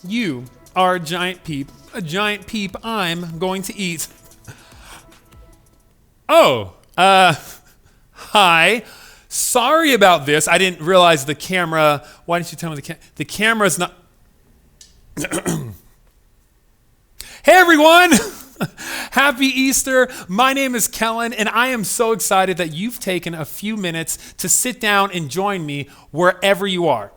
You are a giant peep I'm going to eat. Oh, hi. Sorry about this. I didn't realize the camera. Why didn't you tell me the camera's not? Hey, everyone. Happy Easter. My name is Kellen, and I am so excited that you've taken a few minutes to sit down and join me wherever you are.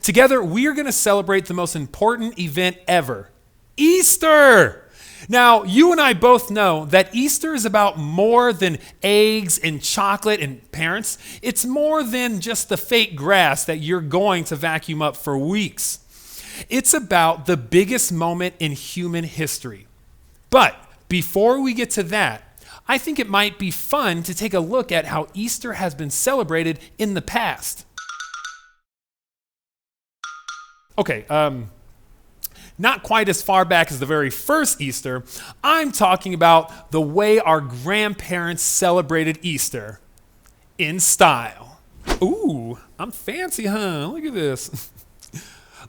Together, we are going to celebrate the most important event ever, Easter. Now, you and I both know that Easter is about more than eggs and chocolate and parents. It's more than just the fake grass that you're going to vacuum up for weeks. It's about the biggest moment in human history. But before we get to that, I think it might be fun to take a look at how Easter has been celebrated in the past. Okay, not quite as far back as the very first Easter. I'm talking about the way our grandparents celebrated Easter. In style. Ooh, I'm fancy, huh? Look at this.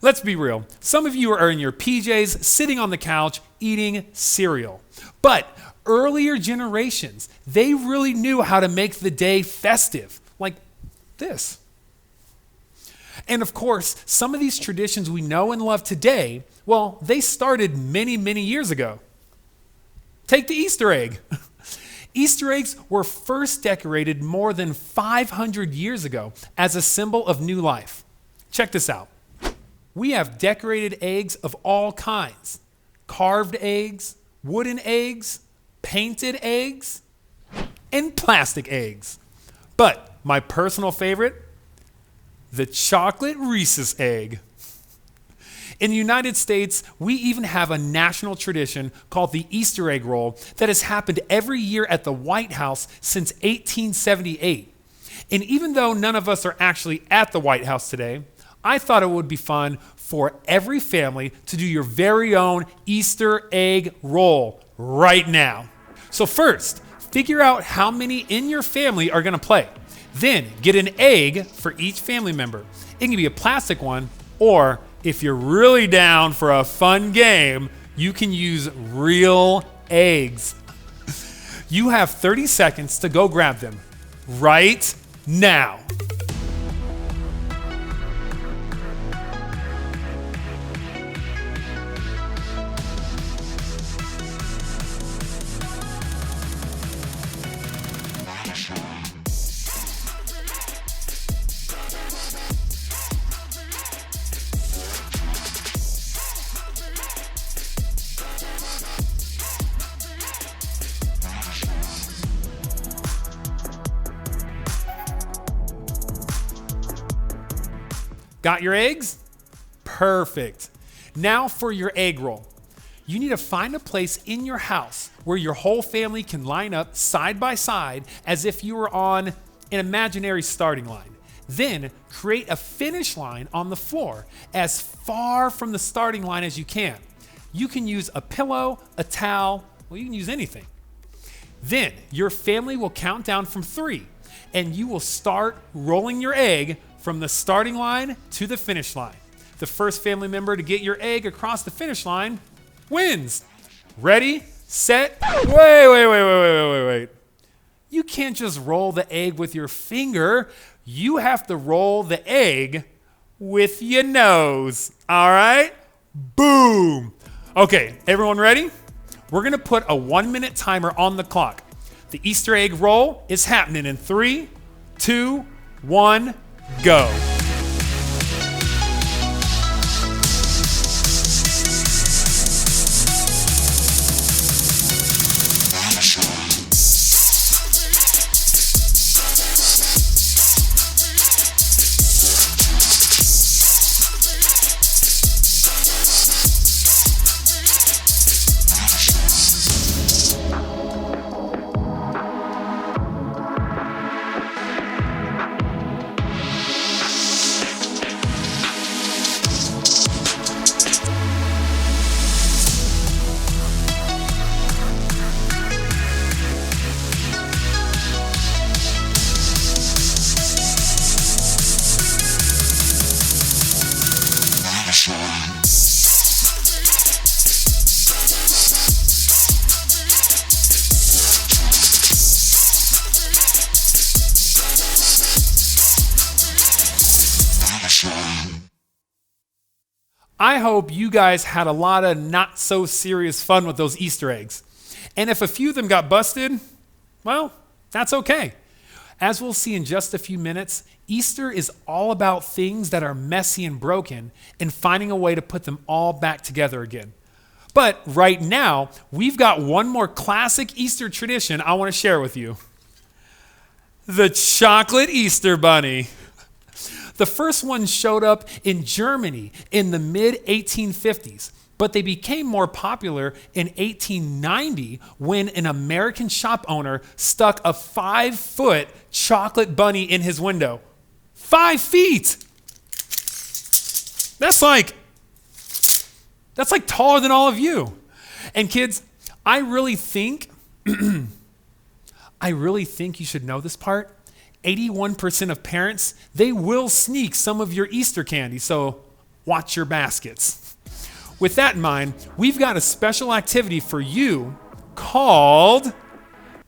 Let's be real. Some of you are in your PJs, sitting on the couch, eating cereal. But earlier generations, they really knew how to make the day festive, like this. And of course, some of these traditions we know and love today, well, they started many, many years ago. Take the Easter egg. Easter eggs were first decorated more than 500 years ago as a symbol of new life. Check this out. We have decorated eggs of all kinds. Carved eggs, wooden eggs, painted eggs, and plastic eggs. But my personal favorite, the chocolate Reese's egg. In the United States, we even have a national tradition called the Easter egg roll that has happened every year at the White House since 1878. And even though none of us are actually at the White House today, I thought it would be fun for every family to do your very own Easter egg roll right now. So first, figure out how many in your family are gonna play. Then get an egg for each family member. It can be a plastic one, or if you're really down for a fun game, you can use real eggs. You have 30 seconds to go grab them right now. Got your eggs? Perfect. Now for your egg roll. You need to find a place in your house where your whole family can line up side by side as if you were on an imaginary starting line. Then create a finish line on the floor as far from the starting line as you can. You can use a pillow, a towel, well, you can use anything. Then your family will count down from 3, and you will start rolling your egg from the starting line to the finish line. The first family member to get your egg across the finish line wins. Ready, set, wait. You can't just roll the egg with your finger. You have to roll the egg with your nose. All right? Boom. Okay, everyone ready? We're gonna put a 1-minute timer on the clock. The Easter egg roll is happening in 3, 2, 1, go. I hope you guys had a lot of not so serious fun with those Easter eggs. And if a few of them got busted, well, that's okay. As we'll see in just a few minutes, Easter is all about things that are messy and broken and finding a way to put them all back together again. But right now, we've got one more classic Easter tradition I want to share with you. The chocolate Easter bunny. The first one showed up in Germany in the mid-1850s, but they became more popular in 1890 when an American shop owner stuck a 5-foot chocolate bunny in his window. 5 feet! That's like taller than all of you. And kids, I really think you should know this part. 81% of parents, they will sneak some of your Easter candy, so watch your baskets. With that in mind, we've got a special activity for you called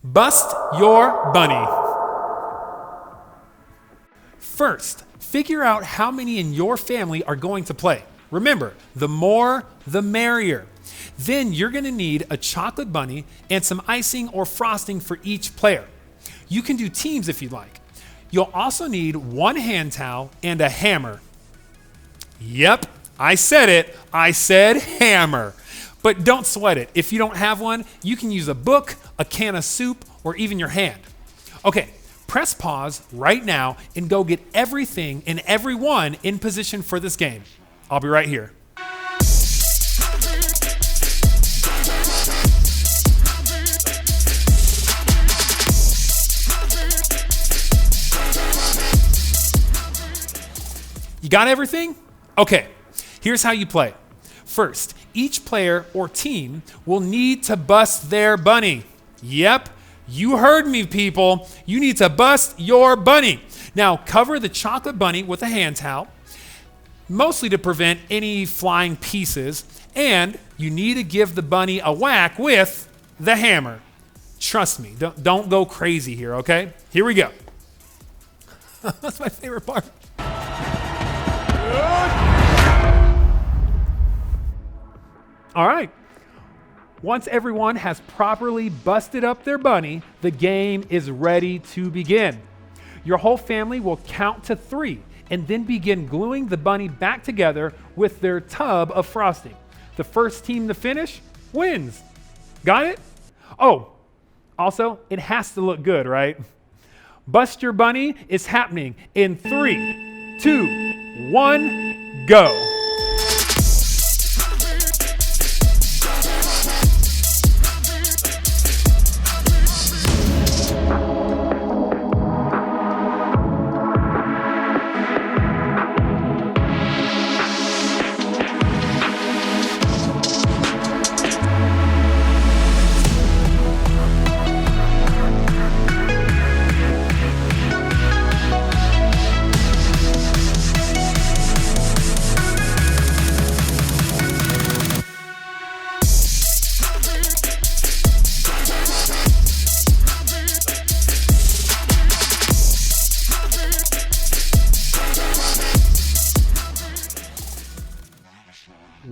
Bust Your Bunny. First, figure out how many in your family are going to play. Remember, the more, the merrier. Then you're going to need a chocolate bunny and some icing or frosting for each player. You can do teams if you'd like. You'll also need one hand towel and a hammer. Yep, I said it. I said hammer. But don't sweat it. If you don't have one, you can use a book, a can of soup, or even your hand. Okay, press pause right now and go get everything and everyone in position for this game. I'll be right here. You got everything? Okay, here's how you play. First, each player or team will need to bust their bunny. Yep, you heard me, people. You need to bust your bunny. Now, cover the chocolate bunny with a hand towel, mostly to prevent any flying pieces, and you need to give the bunny a whack with the hammer. Trust me, don't go crazy here, okay? Here we go. That's my favorite part. All right. Once everyone has properly busted up their bunny, the game is ready to begin. Your whole family will count to 3 and then begin gluing the bunny back together with their tub of frosting. The first team to finish wins. Got it? Oh, also, it has to look good, right? Bust Your Bunny is happening in 3, 2, 1, go.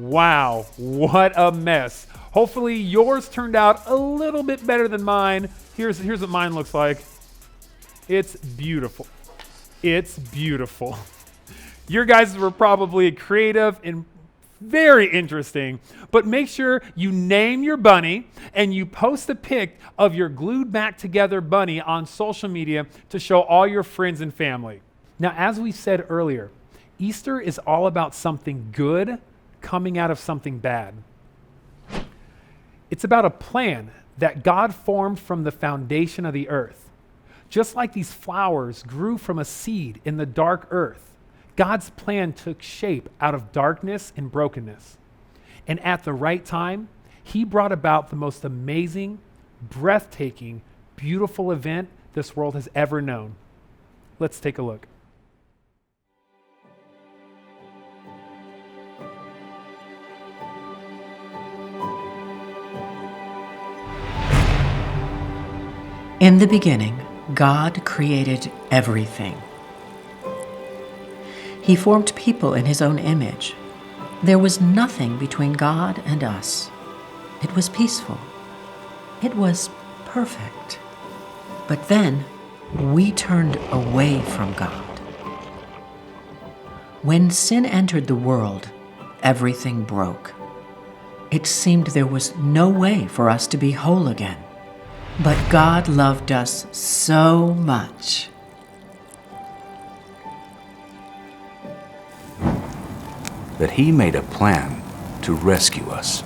Wow, what a mess. Hopefully yours turned out a little bit better than mine. Here's what mine looks like. It's beautiful. It's beautiful. Your guys were probably creative and very interesting, but make sure you name your bunny and you post a pic of your glued back together bunny on social media to show all your friends and family. Now, as we said earlier, Easter is all about something good coming out of something bad. It's about a plan that God formed from the foundation of the earth. Just like these flowers grew from a seed in the dark earth, God's plan took shape out of darkness and brokenness. And at the right time, he brought about the most amazing, breathtaking, beautiful event this world has ever known. Let's take a look. In the beginning, God created everything. He formed people in his own image. There was nothing between God and us. It was peaceful. It was perfect. But then we turned away from God. When sin entered the world, everything broke. It seemed there was no way for us to be whole again. But God loved us so much. That he made a plan to rescue us.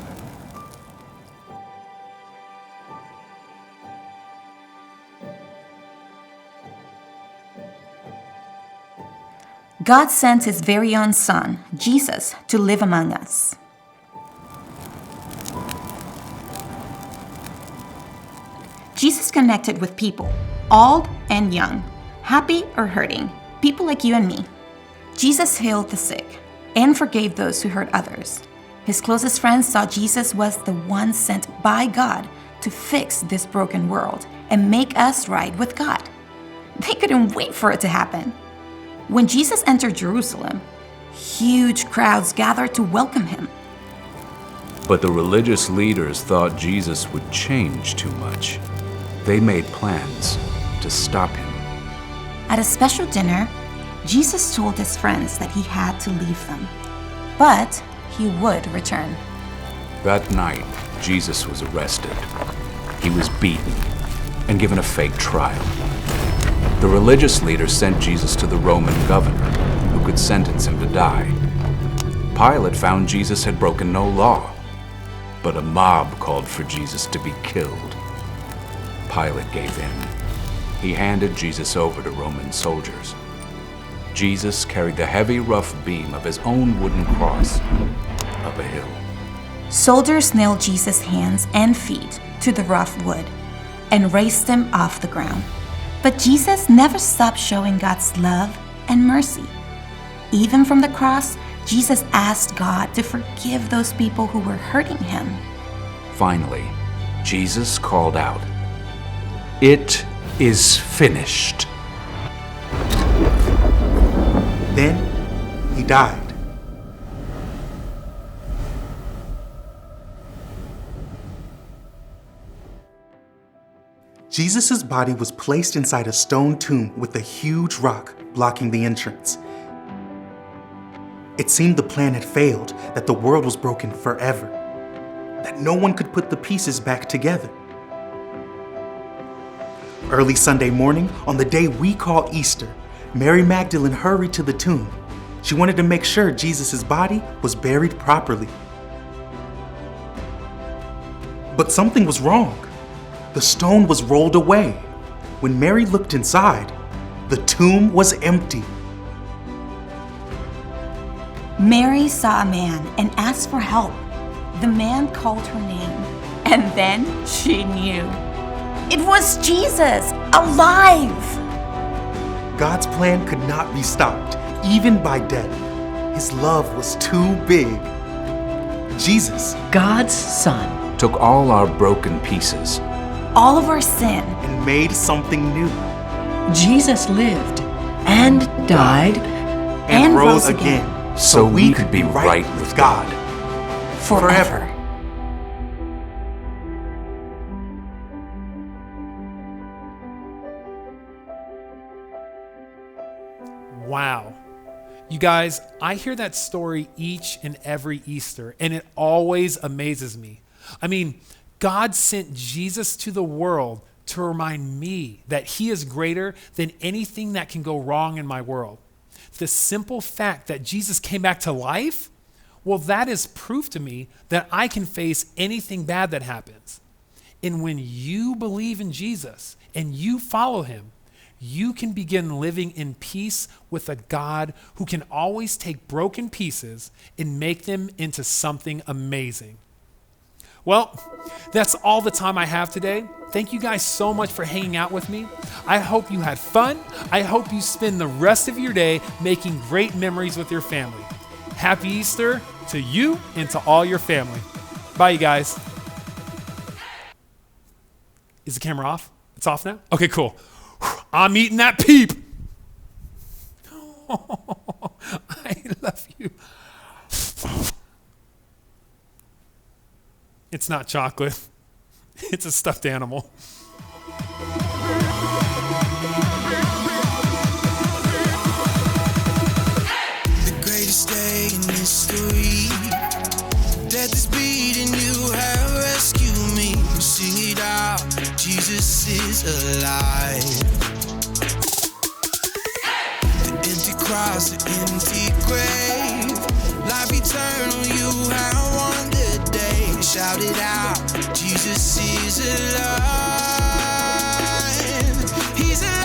God sent his very own son, Jesus, to live among us. Jesus connected with people, old and young, happy or hurting, people like you and me. Jesus healed the sick and forgave those who hurt others. His closest friends saw Jesus was the one sent by God to fix this broken world and make us right with God. They couldn't wait for it to happen. When Jesus entered Jerusalem, huge crowds gathered to welcome him. But the religious leaders thought Jesus would change too much. They made plans to stop him. At a special dinner, Jesus told his friends that he had to leave them, but he would return. That night, Jesus was arrested. He was beaten and given a fake trial. The religious leaders sent Jesus to the Roman governor, who could sentence him to die. Pilate found Jesus had broken no law, but a mob called for Jesus to be killed. Pilate gave in. He handed Jesus over to Roman soldiers. Jesus carried the heavy, rough beam of his own wooden cross up a hill. Soldiers nailed Jesus' hands and feet to the rough wood and raised him off the ground. But Jesus never stopped showing God's love and mercy. Even from the cross, Jesus asked God to forgive those people who were hurting him. Finally, Jesus called out, "It is finished." Then he died. Jesus' body was placed inside a stone tomb with a huge rock blocking the entrance. It seemed the plan had failed, that the world was broken forever, that no one could put the pieces back together. Early Sunday morning, on the day we call Easter, Mary Magdalene hurried to the tomb. She wanted to make sure Jesus' body was buried properly. But something was wrong. The stone was rolled away. When Mary looked inside, the tomb was empty. Mary saw a man and asked for help. The man called her name, and then she knew. It was Jesus, alive! God's plan could not be stopped, even by death. His love was too big. Jesus, God's Son, Took all our broken pieces. All of our sin. and made something new, Jesus lived and died And rose rose again. again, So we could be right with God. Forever. Wow. You guys, I hear that story each and every Easter, and it always amazes me. I mean, God sent Jesus to the world to remind me that he is greater than anything that can go wrong in my world. The simple fact that Jesus came back to life, well, that is proof to me that I can face anything bad that happens. And when you believe in Jesus and you follow him, you can begin living in peace with a God who can always take broken pieces and make them into something amazing. Well, that's all the time I have today. Thank you guys so much for hanging out with me. I hope you had fun. I hope you spend the rest of your day making great memories with your family. Happy Easter to you and to all your family. Bye, you guys. Is the camera off? It's off now? Okay, cool. I'm eating that peep. I love you. It's not chocolate. It's a stuffed animal. The greatest day in history. Death is beating, you have rescued me. Sing it out, Jesus is alive. The empty cross, the empty grave. Life eternal, you have won the day. Shout it out, Jesus is alive. He's alive.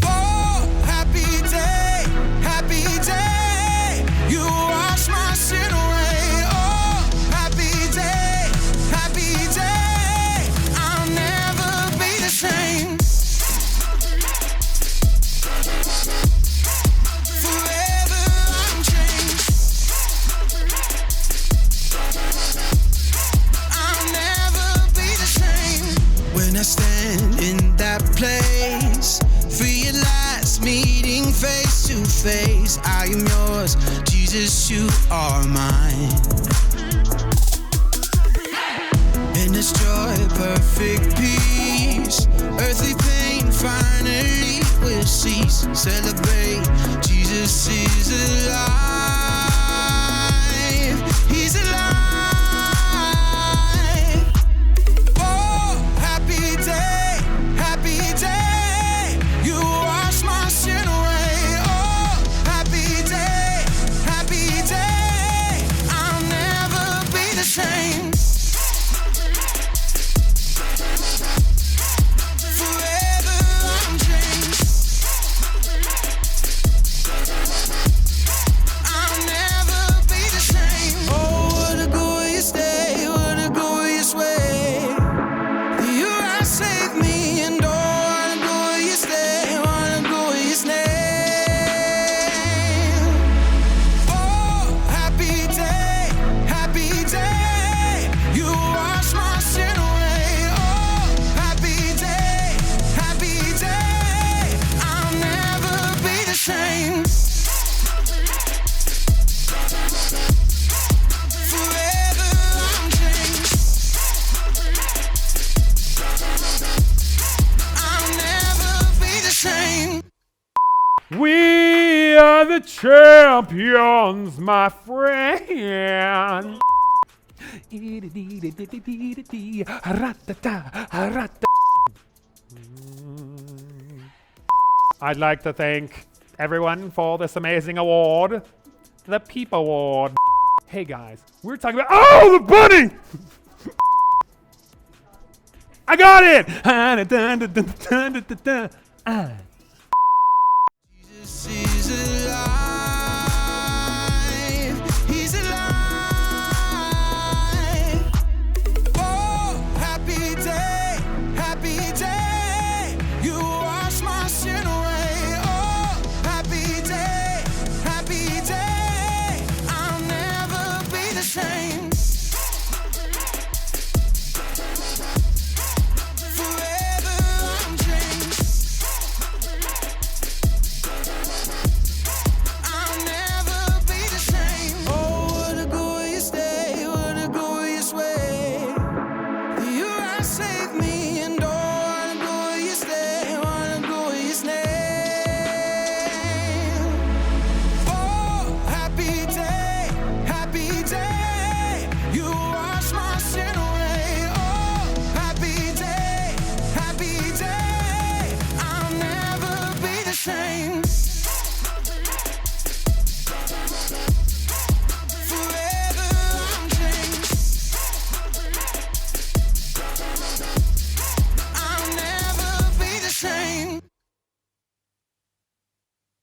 Oh, happy day, happy day. You wash my sin away. Oh, happy day, happy day. I'll never be the same. Forever I'm changed. I'll never be the same. When I stand in that place, free at last, meeting face to face. I am yours, Jesus, you are mine. In this joy, perfect peace, earthly pain finally will cease. Celebrate, Jesus is alive. He's alive. Oh, happy day, happy day. You wash my sin away. Oh, happy day, happy day. I'll never be the same. Forever I'm changed. I'll never be the same. Oh, what a glorious day, what a glorious way. You have saved me, and oh, what a glorious day, what a glorious name. Oh, happy day, happy day. You wash my sin away. Oh, happy day, happy day. I'll never be the same. Forever I'm changed. I'll never be the same. We are the champions, my friend. I'd like to thank everyone for this amazing award, the Peep Award. Hey guys, we're talking about the bunny. I got it. Jesus is alive. He's alive. Oh, happy day, happy day. You wash my sin away. Oh, happy day, happy day. I'll never be the same. Forever I'm changed. I'll never be the same. Oh, what a glorious day, what a glorious way. You have saved me, and oh, what a glorious day, what a glorious name. Oh, happy day, happy day. You wash my sin away. Oh, happy day, happy day. I'll never be the same.